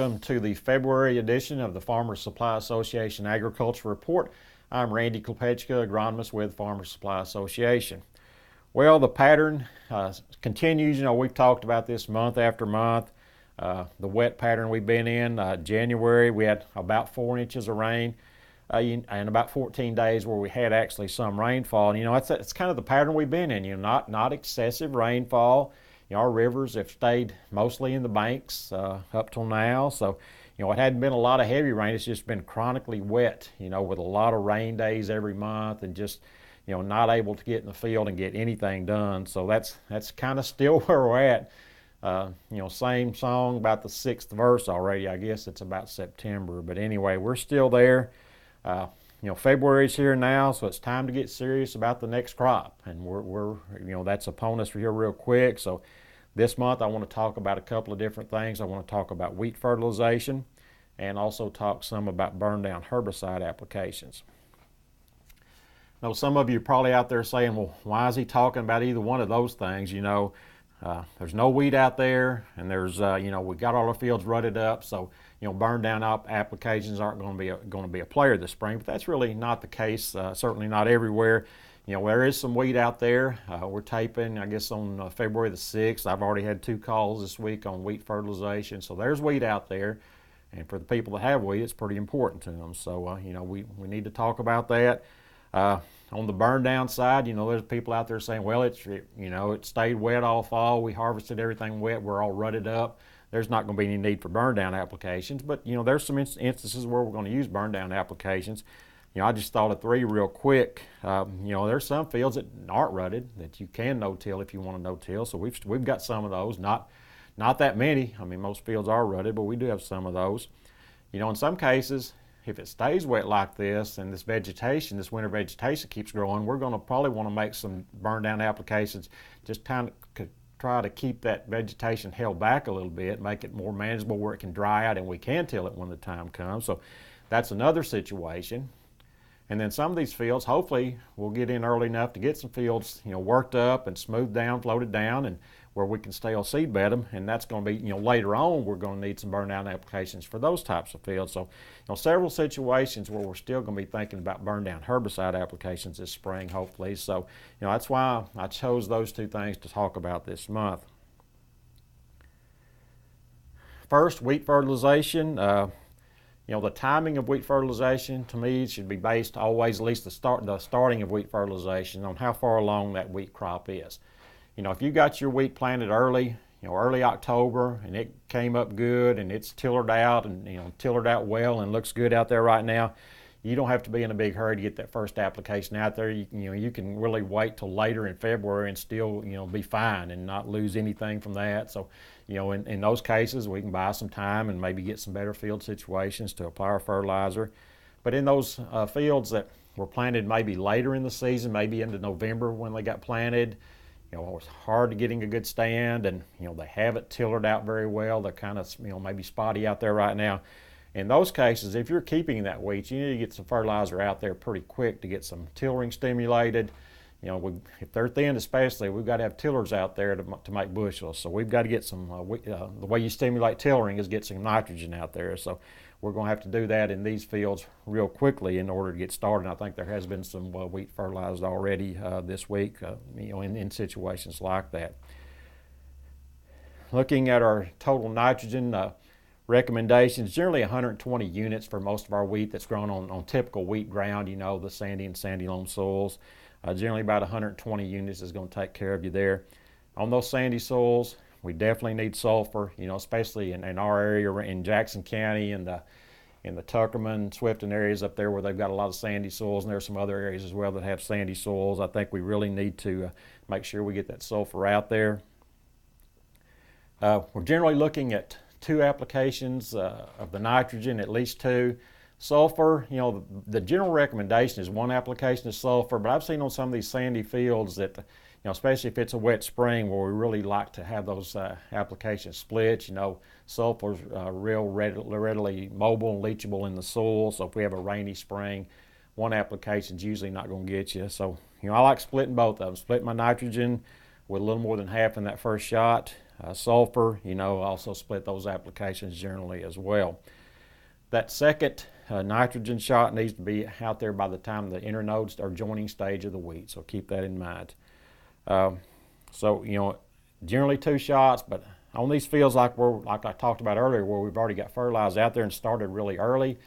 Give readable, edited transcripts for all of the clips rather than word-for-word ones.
welcome to the February edition of the Farmer Supply Association Agriculture Report. I'm Randy Klepechka, agronomist with Farmer Supply Association. Well, the pattern continues. We've talked about this month after month. The wet pattern we've been in. January, we had about 4 inches of rain, and about 14 days where we had actually some rainfall. And, it's kind of the pattern we've been in. Not excessive rainfall. Our rivers have stayed mostly in the banks up till now. So, it hadn't been a lot of heavy rain. It's just been chronically wet, with a lot of rain days every month, and just, not able to get in the field and get anything done. So that's kind of still where we're at. Same song about the 6th verse already. I guess it's about September. But anyway, we're still there. February's here now, so it's time to get serious about the next crop. And we're that's upon us here real quick. So this month I want to talk about a couple of different things. I want to talk about wheat fertilization and also talk some about burn down herbicide applications. Now, some of you are probably out there saying, well, why is he talking about either one of those things? There's no wheat out there, and there's we got all our fields rutted up, so burn down applications aren't going to be a player this spring. But that's really not the case. Certainly not everywhere. There is some wheat out there. We're taping, I guess, on February the 6th. I've already had 2 calls this week on wheat fertilization, so there's wheat out there. And for the people that have wheat, it's pretty important to them. So we need to talk about that. On the burn down side, there's people out there saying, well, it stayed wet all fall. We harvested everything wet. We're all rutted up. There's not going to be any need for burn down applications. But, there's some instances where we're going to use burn down applications. I just thought of 3 real quick. There's some fields that aren't rutted that you can no-till if you want to no-till. So we've got some of those. Not that many. I mean, most fields are rutted, but we do have some of those. In some cases, if it stays wet like this and this winter vegetation keeps growing, we're going to probably want to make some burn down applications, just kind of try to keep that vegetation held back a little bit, make it more manageable where it can dry out and we can till it when the time comes. So that's another situation. And then some of these fields, hopefully we'll get in early enough to get some fields, worked up and smoothed down, floated down, and where we can stale seed bed them. And that's going to be, later on we're going to need some burn down applications for those types of fields. So, several situations where we're still going to be thinking about burn down herbicide applications this spring, hopefully. So, that's why I chose those 2 things to talk about this month. First, wheat fertilization. The timing of wheat fertilization, to me, should be based always, at least the starting of wheat fertilization, on how far along that wheat crop is. If you got your wheat planted early, early October, and it came up good and it's tillered out and, tillered out well and looks good out there right now, you don't have to be in a big hurry to get that first application out there. You can really wait till later in February and still, be fine and not lose anything from that. So, in those cases, we can buy some time and maybe get some better field situations to apply our fertilizer. But in those fields that were planted maybe later in the season, maybe into November when they got planted, it was hard to getting a good stand, and they haven't tillered out very well. They're kind of maybe spotty out there right now. In those cases, if you're keeping that wheat, you need to get some fertilizer out there pretty quick to get some tillering stimulated. If they're thin especially, we've got to have tillers out there to make bushels. So we've got to get some, the way you stimulate tillering is get some nitrogen out there. So we're going to have to do that in these fields real quickly in order to get started. And I think there has been some wheat fertilized already this week, in situations like that. Looking at our total nitrogen recommendations, generally 120 units for most of our wheat that's grown on typical wheat ground, the sandy and sandy loam soils. Generally about 120 units is going to take care of you there. On those sandy soils, we definitely need sulfur, especially in our area in Jackson County and in the Tuckerman, Swifton areas up there where they've got a lot of sandy soils, and there's some other areas as well that have sandy soils. I think we really need to make sure we get that sulfur out there. We're generally looking at 2 applications of the nitrogen, at least 2. Sulfur, the general recommendation is 1 application of sulfur, but I've seen on some of these sandy fields that, especially if it's a wet spring where we really like to have those applications split, sulfur's real readily mobile and leachable in the soil. So if we have a rainy spring, 1 application is usually not going to get you. So, I like splitting both of them. Split my nitrogen with a little more than half in that first shot. sulfur, also split those applications generally as well. That second nitrogen shot needs to be out there by the time the internodes are joining stage of the weed, so keep that in mind. Generally 2 shots, but on these fields like I talked about earlier, where we've already got fertilized out there and started really early,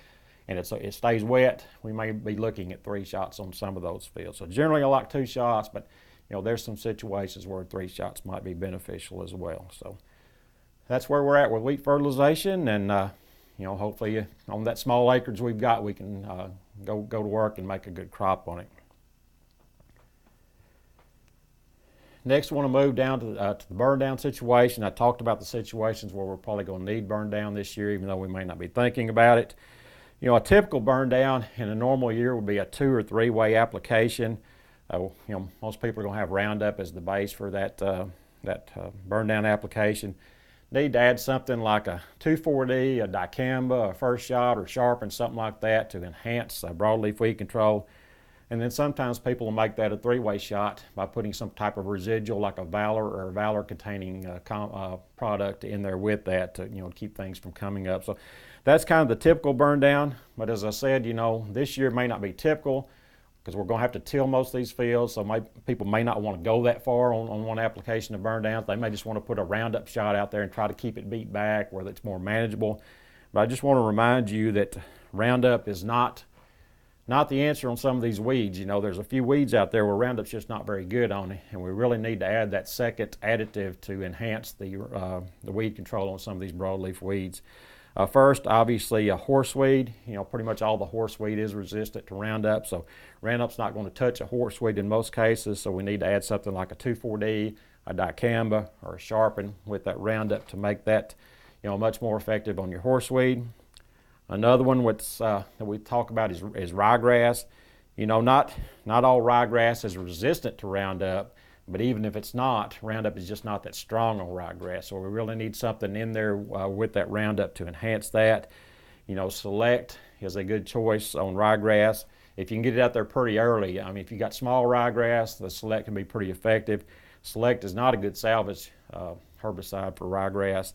and it stays wet, we may be looking at 3 shots on some of those fields. So generally I like 2 shots, but there's some situations where 3 shots might be beneficial as well. So that's where we're at with wheat fertilization, and hopefully on that small acreage we've got, we can go to work and make a good crop on it. Next, I want to move down to the burn down situation. I talked about the situations where we're probably going to need burn down this year, even though we may not be thinking about it. A typical burn down in a normal year would be a 2 or 3 way application. Most people are going to have Roundup as the base for that burn down application. Need to add something like a 2,4-D, a dicamba, a first shot, or sharpen, something like that to enhance broadleaf weed control. And then sometimes people will make that a 3-way shot by putting some type of residual like a Valor or a Valor containing product in there with that to keep things from coming up. So that's kind of the typical burn down. But as I said, this year may not be typical because we're going to have to till most of these fields. So people may not want to go that far on one application of burn downs. They may just want to put a Roundup shot out there and try to keep it beat back where it's more manageable. But I just want to remind you that Roundup is not the answer on some of these weeds. There's a few weeds out there where Roundup's just not very good on it, and we really need to add that second additive to enhance the weed control on some of these broadleaf weeds. First, obviously, horseweed. Pretty much all the horseweed is resistant to Roundup, so Roundup's not going to touch a horseweed in most cases, so we need to add something like a 2,4-D, a dicamba, or a sharpen with that Roundup to make that much more effective on your horseweed. Another one that we talk about is ryegrass. Not all ryegrass is resistant to Roundup, but even if it's not, Roundup is just not that strong on ryegrass. So we really need something in there with that Roundup to enhance that. Select is a good choice on ryegrass. If you can get it out there pretty early, if you got small ryegrass, the Select can be pretty effective. Select is not a good salvage herbicide for ryegrass.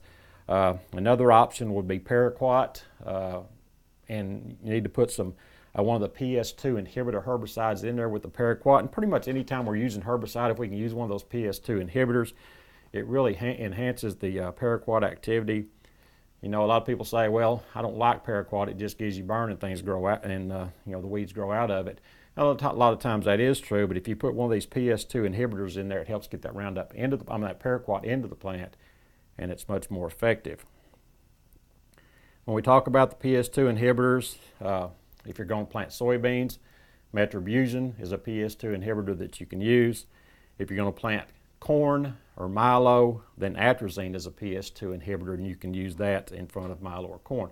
Another option would be paraquat, and you need to put one of the PS2 inhibitor herbicides in there with the paraquat. And pretty much any time we're using herbicide, if we can use one of those PS2 inhibitors, it really enhances the paraquat activity. A lot of people say, well, I don't like paraquat, it just gives you burn and things grow out, and the weeds grow out of it. A lot of times that is true, but if you put one of these PS2 inhibitors in there, it helps get that Roundup that paraquat into the plant, and it's much more effective. When we talk about the PS2 inhibitors, if you're going to plant soybeans, metribuzin is a PS2 inhibitor that you can use. If you're going to plant corn or milo, then atrazine is a PS2 inhibitor, and you can use that in front of milo or corn.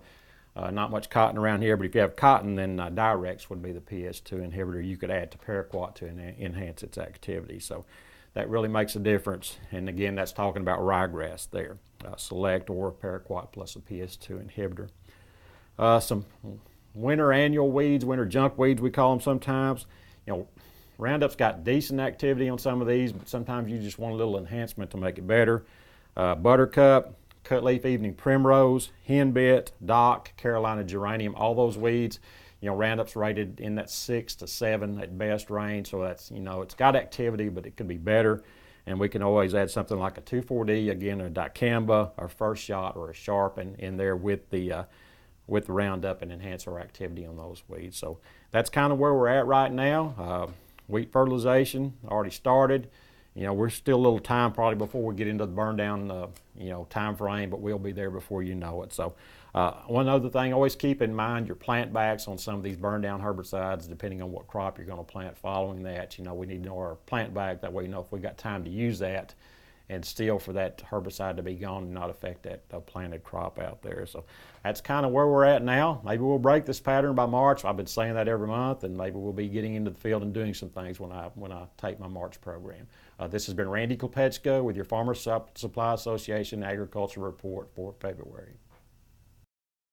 Not much cotton around here, but if you have cotton, then Direx would be the PS2 inhibitor you could add to paraquat to enhance its activity. So that really makes a difference. And again, that's talking about ryegrass there. Select or paraquat plus a PS2 inhibitor. Some winter annual weeds, winter junk weeds we call them sometimes. Roundup's got decent activity on some of these, but sometimes you just want a little enhancement to make it better. Buttercup, cutleaf evening primrose, henbit, dock, Carolina geranium, all those weeds. Roundup's rated in that 6 to 7 at best range, so that's, it's got activity, but it could be better. And we can always add something like a 2,4-D, again, a dicamba, or first shot, or a sharpen in there with the Roundup and enhance our activity on those weeds. So that's kind of where we're at right now. Wheat fertilization already started. We're still a little time probably before we get into the burn down, time frame, but we'll be there before you know it. So one other thing, always keep in mind your plant backs on some of these burn down herbicides, depending on what crop you're going to plant following that. We need to know our plant back, that way if we got time to use that and still for that herbicide to be gone and not affect that planted crop out there. So that's kind of where we're at now. Maybe we'll break this pattern by March. I've been saying that every month, and maybe we'll be getting into the field and doing some things when I take my March program. This has been Randy Klepechka with your Farmer Supply Association Agriculture Report for February.